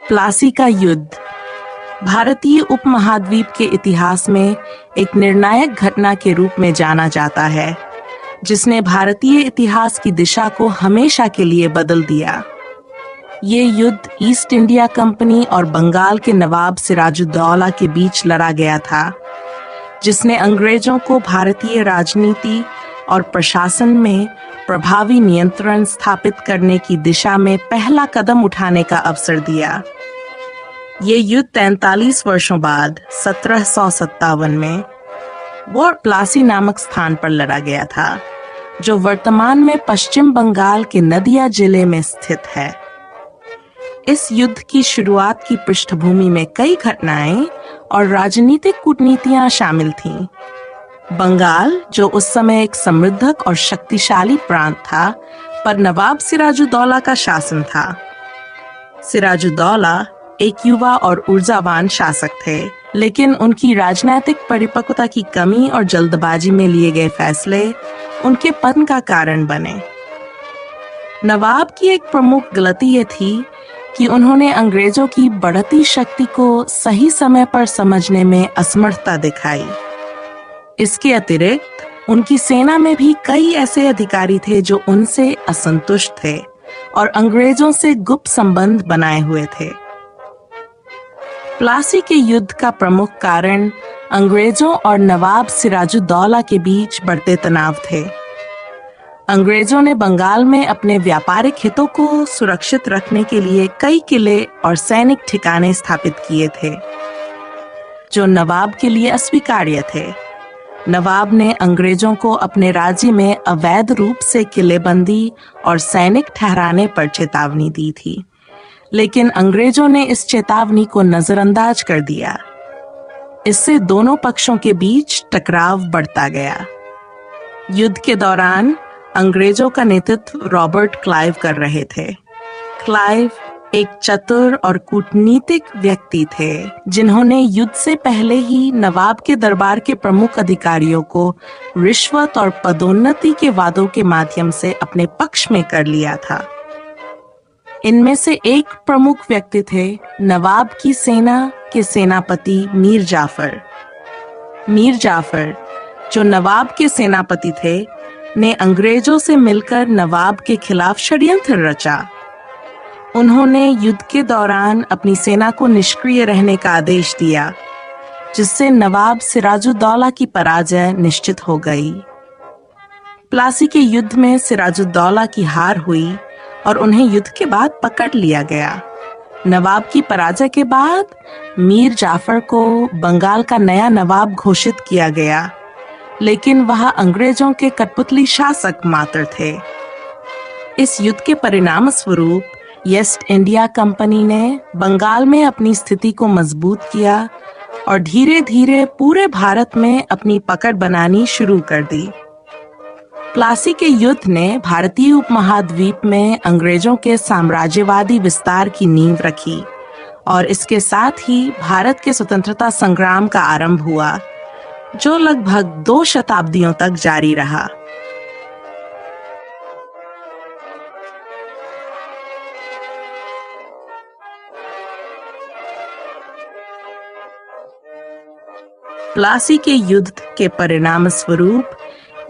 प्लासी का युद्ध भारतीय उपमहाद्वीप के इतिहास में एक निर्णायक घटना के रूप में जाना जाता है, जिसने भारतीय इतिहास की दिशा को हमेशा के लिए बदल दिया। ये युद्ध ईस्ट इंडिया कंपनी और बंगाल के नवाब सिराजुद्दौला के बीच लड़ा गया था, जिसने अंग्रेजों को भारतीय राजनीति और प्रशासन में प्रभावी नियंत्रण स्थापित करने की दिशा में पहला कदम उठाने का अवसर दिया। ये युद्ध 43 वर्षों बाद 1757 में वोट प्लासी नामक स्थान पर लड़ा गया था, जो वर्तमान में पश्चिम बंगाल के नदिया जिले में स्थित है। इस युद्ध की शुरुआत की पृष्ठभूमि में कई घटनाएं और राजनीतिक कूटनीतियां शामिल थीं। बंगाल, जो उस समय एक समृद्ध और शक्तिशाली प्रांत था, पर नवाब सिराजुद्दौला का शासन था। सिराजुद्दौला एक युवा और ऊर्जावान शासक थे, लेकिन उनकी राजनीतिक परिपक्वता की कमी और जल्दबाजी में लिए गए फैसले उनके पतन का कारण बने। नवाब की एक प्रमुख गलती ये थी कि उन्होंने अंग्रेजों की बढ़ती शक्ति को सही समय पर समझने में असमर्थता दिखाई। इसके अतिरिक्त उनकी सेना में भी कई ऐसे अधिकारी थे जो उनसे असंतुष्ट थे और अंग्रेजों से गुप्त संबंध बनाए हुए थे। प्लासी के युद्ध का प्रमुख कारण अंग्रेजों और नवाब सिराजुद्दौला के बीच बढ़ते तनाव थे। अंग्रेजों ने बंगाल में अपने व्यापारिक हितों को सुरक्षित रखने के लिए कई किले और सैनिक ठिकाने स्थापित किए थे, जो नवाब के लिए अस्वीकार्य थे। नवाब ने अंग्रेजों को अपने राज्य में अवैध रूप से किलेबंदी और सैनिक ठहराने पर चेतावनी दी थी, लेकिन अंग्रेजों ने इस चेतावनी को नजरअंदाज कर दिया। इससे दोनों पक्षों के बीच टकराव बढ़ता गया। युद्ध के दौरान अंग्रेजों का नेतृत्व रॉबर्ट क्लाइव कर रहे थे। क्लाइव एक चतुर और कूटनीतिक व्यक्ति थे, जिन्होंने युद्ध से पहले ही नवाब के दरबार के प्रमुख अधिकारियों को रिश्वत और पदोन्नति के वादों के माध्यम से अपने पक्ष में कर लिया था। इनमें से एक प्रमुख व्यक्ति थे नवाब की सेना के सेनापति मीर जाफर। मीर जाफर, जो नवाब के सेनापति थे, ने अंग्रेजों से मिलकर नवाब के खिलाफ षड्यंत्र रचा। उन्होंने युद्ध के दौरान अपनी सेना को निष्क्रिय रहने का आदेश दिया, जिससे नवाब सिराजुद्दौला की पराजय निश्चित हो गई। प्लासी के युद्ध में सिराजुद्दौला की हार हुई और उन्हें युद्ध के बाद पकड़ लिया गया। नवाब की पराजय के बाद मीर जाफर को बंगाल का नया नवाब घोषित किया गया, लेकिन वह अंग्रेजों के कठपुतली शासक मात्र थे। इस युद्ध के परिणाम स्वरूप ईस्ट इंडिया कंपनी ने बंगाल में अपनी स्थिति को मजबूत किया और धीरे धीरे पूरे भारत में अपनी पकड़ बनानी शुरू कर दी। प्लासी के युद्ध ने भारतीय उपमहाद्वीप में अंग्रेजों के साम्राज्यवादी विस्तार की नींव रखी और इसके साथ ही भारत के स्वतंत्रता संग्राम का आरंभ हुआ, जो लगभग 2 शताब्दियों तक जारी रहा। प्लासी के युद्ध के परिणाम स्वरूप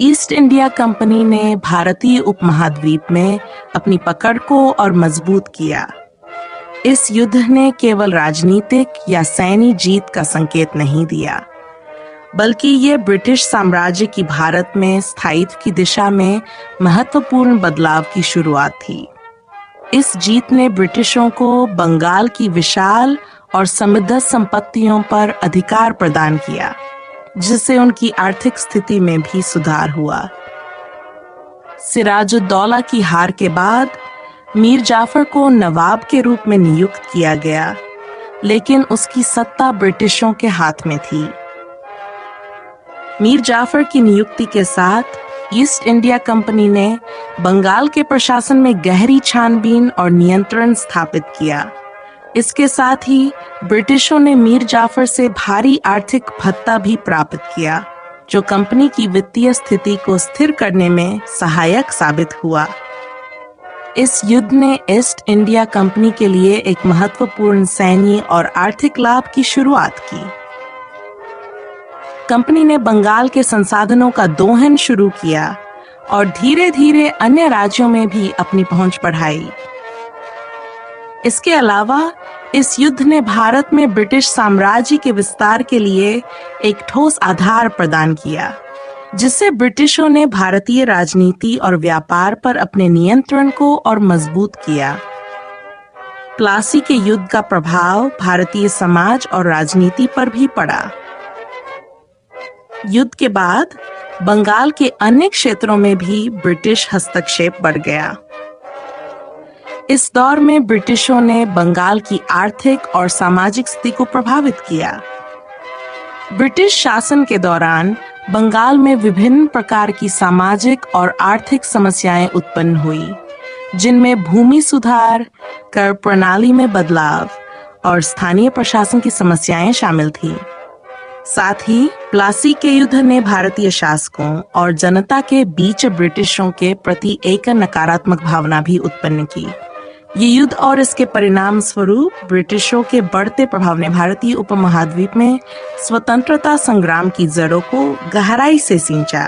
ईस्ट इंडिया कंपनी ने भारतीय उपमहाद्वीप में अपनी पकड़ को और मजबूत किया। इस युद्ध ने केवल राजनीतिक या सैन्य जीत का संकेत नहीं दिया, बल्कि ये ब्रिटिश साम्राज्य की भारत में स्थायित्व की दिशा में महत्वपूर्ण बदलाव की शुरुआत थी। इस जीत ने ब्रिटिशों को बंगाल की विशाल और समृद्ध संपत्तियों पर अधिकार प्रदान किया, जिससे उनकी आर्थिक स्थिति में भी सुधार हुआ। सिराजुद्दौला की हार के बाद मीर जाफर को नवाब के रूप में नियुक्त किया गया, लेकिन उसकी सत्ता ब्रिटिशों के हाथ में थी। मीर जाफर की नियुक्ति के साथ ईस्ट इंडिया कंपनी ने बंगाल के प्रशासन में गहरी छानबीन और नियंत्रण स्थापित किया। इसके साथ ही ब्रिटिशों ने मीर जाफर से भारी आर्थिक भत्ता भी प्राप्त किया, जो कंपनी की वित्तीय स्थिति को स्थिर करने में सहायक साबित हुआ। इस युद्ध ने ईस्ट इंडिया कंपनी के लिए एक महत्वपूर्ण सैन्य और आर्थिक लाभ की शुरुआत की। कंपनी ने बंगाल के संसाधनों का दोहन शुरू किया और धीरे धीरे अन्य राज्यों में भी अपनी पहुंच बढ़ाई। इसके अलावा इस युद्ध ने भारत में ब्रिटिश साम्राज्य के विस्तार के लिए एक ठोस आधार प्रदान किया, जिससे ब्रिटिशों ने भारतीय राजनीति और व्यापार पर अपने नियंत्रण को और मजबूत किया। प्लासी के युद्ध का प्रभाव भारतीय समाज और राजनीति पर भी पड़ा। युद्ध के बाद बंगाल के अन्य क्षेत्रों में भी ब्रिटिश हस्तक्षेप बढ़ गया। इस दौर में ब्रिटिशों ने बंगाल की आर्थिक और सामाजिक स्थिति को प्रभावित किया। ब्रिटिश शासन के दौरान बंगाल में विभिन्न प्रकार की सामाजिक और आर्थिक समस्याएं उत्पन्न हुई, जिनमें भूमि सुधार, कर प्रणाली में बदलाव और स्थानीय प्रशासन की समस्याएं शामिल थीं। साथ ही प्लासी के युद्ध ने भारतीय शासकों और जनता के बीच ब्रिटिशों के प्रति एक नकारात्मक भावना भी उत्पन्न की। ये युद्ध और इसके परिणाम स्वरूप ब्रिटिशों के बढ़ते प्रभाव ने भारतीय उपमहाद्वीप में स्वतंत्रता संग्राम की जड़ों को गहराई से सींचा।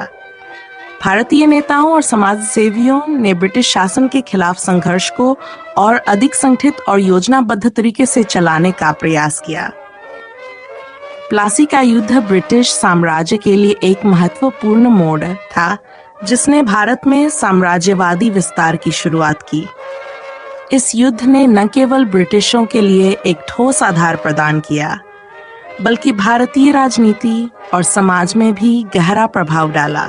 भारतीय नेताओं और समाज सेवियों ने ब्रिटिश शासन के खिलाफ संघर्ष को और अधिक संगठित और योजनाबद्ध तरीके से चलाने का प्रयास किया। प्लासी का युद्ध ब्रिटिश साम्राज्य के लिए एक महत्वपूर्ण मोड़ था, जिसने भारत में साम्राज्यवादी विस्तार की शुरुआत की। इस युद्ध ने न केवल ब्रिटिशों के लिए एक ठोस आधार प्रदान किया, बल्कि भारतीय राजनीति और समाज में भी गहरा प्रभाव डाला।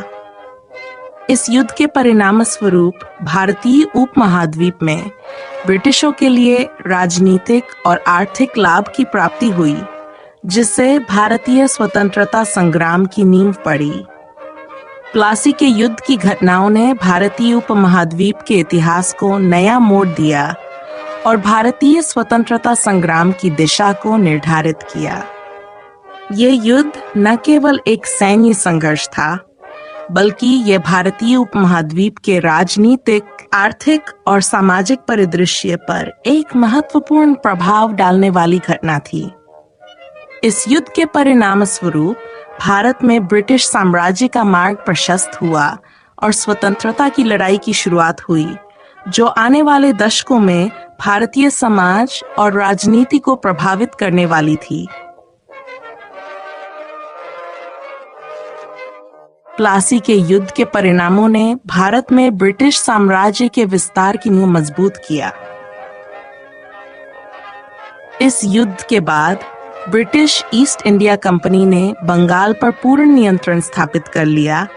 इस युद्ध के परिणाम स्वरूप भारतीय उपमहाद्वीप में ब्रिटिशों के लिए राजनीतिक और आर्थिक लाभ की प्राप्ति हुई, जिससे भारतीय स्वतंत्रता संग्राम की नींव पड़ी। प्लासी के युद्ध की घटनाओं ने भारतीय उपमहाद्वीप के इतिहास को नया मोड़ दिया और भारतीय स्वतंत्रता संग्राम की दिशा को निर्धारित किया। ये युद्ध न केवल एक सैन्य संघर्ष था, बल्कि ये भारतीय उपमहाद्वीप के राजनीतिक, आर्थिक और सामाजिक परिदृश्य पर एक महत्वपूर्ण प्रभाव डालने वाली घटना थी। इस युद्ध के परिणाम स्वरूप भारत में ब्रिटिश साम्राज्य का मार्ग प्रशस्त हुआ और स्वतंत्रता की लड़ाई की शुरुआत हुई, जो आने वाले दशकों में भारतीय समाज और राजनीति को प्रभावित करने वाली थी। प्लासी के युद्ध के परिणामों ने भारत में ब्रिटिश साम्राज्य के विस्तार की नींव मजबूत किया। इस युद्ध के बाद ब्रिटिश ईस्ट इंडिया कंपनी ने बंगाल पर पूर्ण नियंत्रण स्थापित कर लिया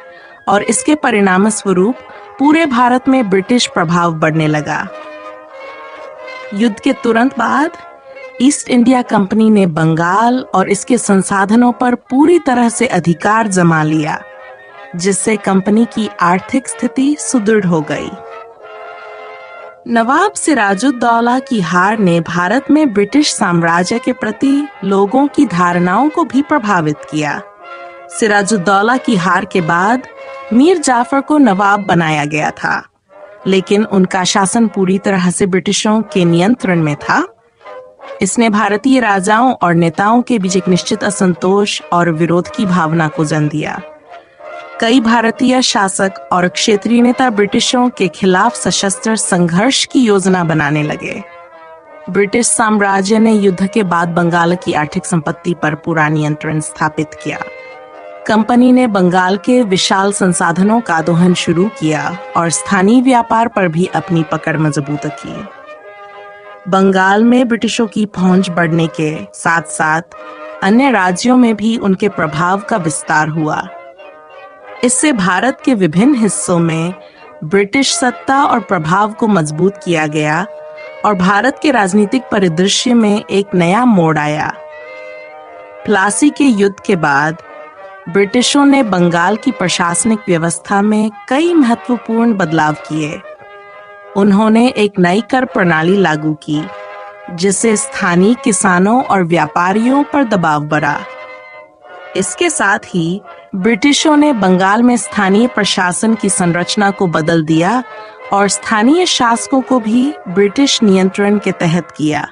और इसके परिणाम स्वरूप पूरे भारत में ब्रिटिश प्रभाव बढ़ने लगा। युद्ध के तुरंत बाद ईस्ट इंडिया कंपनी ने बंगाल और इसके संसाधनों पर पूरी तरह से अधिकार जमा लिया, जिससे कंपनी की आर्थिक स्थिति सुदृढ़ हो गई। नवाब सिराजुद्दौला की हार ने भारत में ब्रिटिश साम्राज्य के प्रति लोगों की धारणाओं को भी प्रभावित किया। सिराजुद्दौला की हार के बाद मीर जाफर को नवाब बनाया गया था, लेकिन उनका शासन पूरी तरह से ब्रिटिशों के नियंत्रण में था। इसने भारतीय राजाओं और नेताओं के बीच एक निश्चित असंतोष और विरोध की भावना को जन्म दिया। कई भारतीय शासक और क्षेत्रीय नेता ब्रिटिशों के खिलाफ सशस्त्र संघर्ष की योजना बनाने लगे। ब्रिटिश साम्राज्य ने युद्ध के बाद बंगाल की आर्थिक संपत्ति पर पूरा नियंत्रण स्थापित किया। कंपनी ने बंगाल के विशाल संसाधनों का दोहन शुरू किया और स्थानीय व्यापार पर भी अपनी पकड़ मजबूत की। बंगाल में ब्रिटिशों की पहुंच बढ़ने के साथ साथ अन्य राज्यों में भी उनके प्रभाव का विस्तार हुआ। इससे भारत के विभिन्न हिस्सों में ब्रिटिश सत्ता और प्रभाव को मजबूत किया गया और भारत के राजनीतिक परिदृश्य में एक नया मोड़ आया। प्लासी के युद्ध के बाद ब्रिटिशों ने बंगाल की प्रशासनिक व्यवस्था में कई महत्वपूर्ण बदलाव किए। उन्होंने एक नई कर प्रणाली लागू की, जिससे स्थानीय किसानों और व्यापारियों पर दबाव बढ़ा। इसके साथ ही ब्रिटिशों ने बंगाल में स्थानीय प्रशासन की संरचना को बदल दिया और स्थानीय शासकों को भी ब्रिटिश नियंत्रण के तहत किया।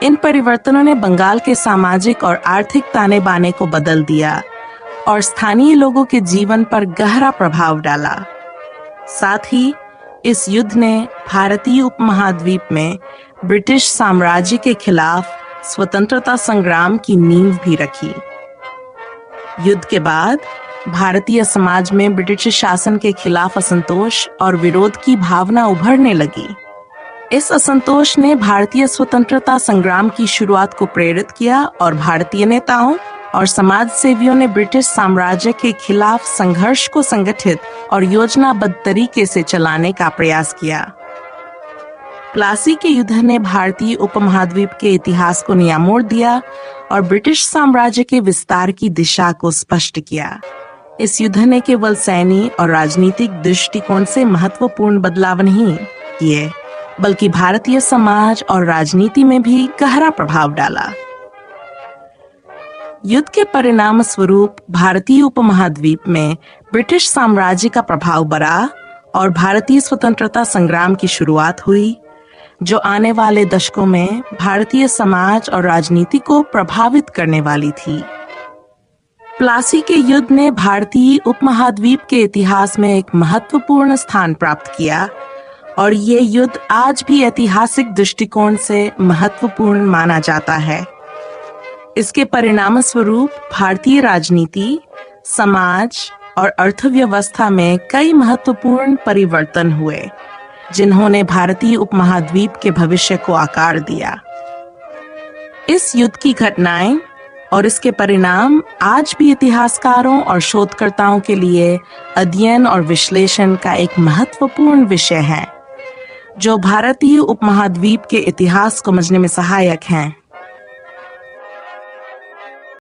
इन परिवर्तनों ने बंगाल के सामाजिक और आर्थिक ताने बाने को बदल दिया और स्थानीय लोगों के जीवन पर गहरा प्रभाव डाला। साथ ही इस युद्ध ने भारतीय उपमहाद्वीप में ब्रिटिश साम्राज्य के खिलाफ स्वतंत्रता संग्राम की नींव भी रखी। युद्ध के बाद भारतीय समाज में ब्रिटिश शासन के खिलाफ असंतोष और विरोध की भावना उभरने लगी। इस असंतोष ने भारतीय स्वतंत्रता संग्राम की शुरुआत को प्रेरित किया और भारतीय नेताओं और समाज सेवियों ने ब्रिटिश साम्राज्य के खिलाफ संघर्ष को संगठित और योजनाबद्ध तरीके से चलाने का प्रयास किया। प्लासी के युद्ध ने भारतीय उपमहाद्वीप के इतिहास को नया मोड़ दिया और ब्रिटिश साम्राज्य के विस्तार की दिशा को स्पष्ट किया। इस युद्ध ने केवल सैनिक और राजनीतिक दृष्टिकोण से महत्वपूर्ण बदलाव नहीं किए, बल्कि भारतीय समाज और राजनीति में भी गहरा प्रभाव डाला। युद्ध के परिणाम स्वरूप भारतीय उपमहाद्वीप में ब्रिटिश साम्राज्य का प्रभाव बढ़ा और भारतीय स्वतंत्रता संग्राम की शुरुआत हुई, जो आने वाले दशकों में भारतीय समाज और राजनीति को प्रभावित करने वाली थी। प्लासी के युद्ध ने भारतीय उपमहाद्वीप के इतिहास में एक महत्वपूर्ण स्थान प्राप्त किया और ये युद्ध आज भी ऐतिहासिक दृष्टिकोण से महत्वपूर्ण माना जाता है। इसके परिणाम स्वरूप भारतीय राजनीति, समाज और अर्थव्यवस्था में कई महत्वपूर्ण परिवर्तन हुए, जिन्होंने भारतीय उपमहाद्वीप के भविष्य को आकार दिया। इस युद्ध की घटनाएं और इसके परिणाम आज भी इतिहासकारों और शोधकर्ताओं के लिए अध्ययन और विश्लेषण का एक महत्वपूर्ण विषय है, जो भारतीय उपमहाद्वीप के इतिहास को समझने में सहायक हैं।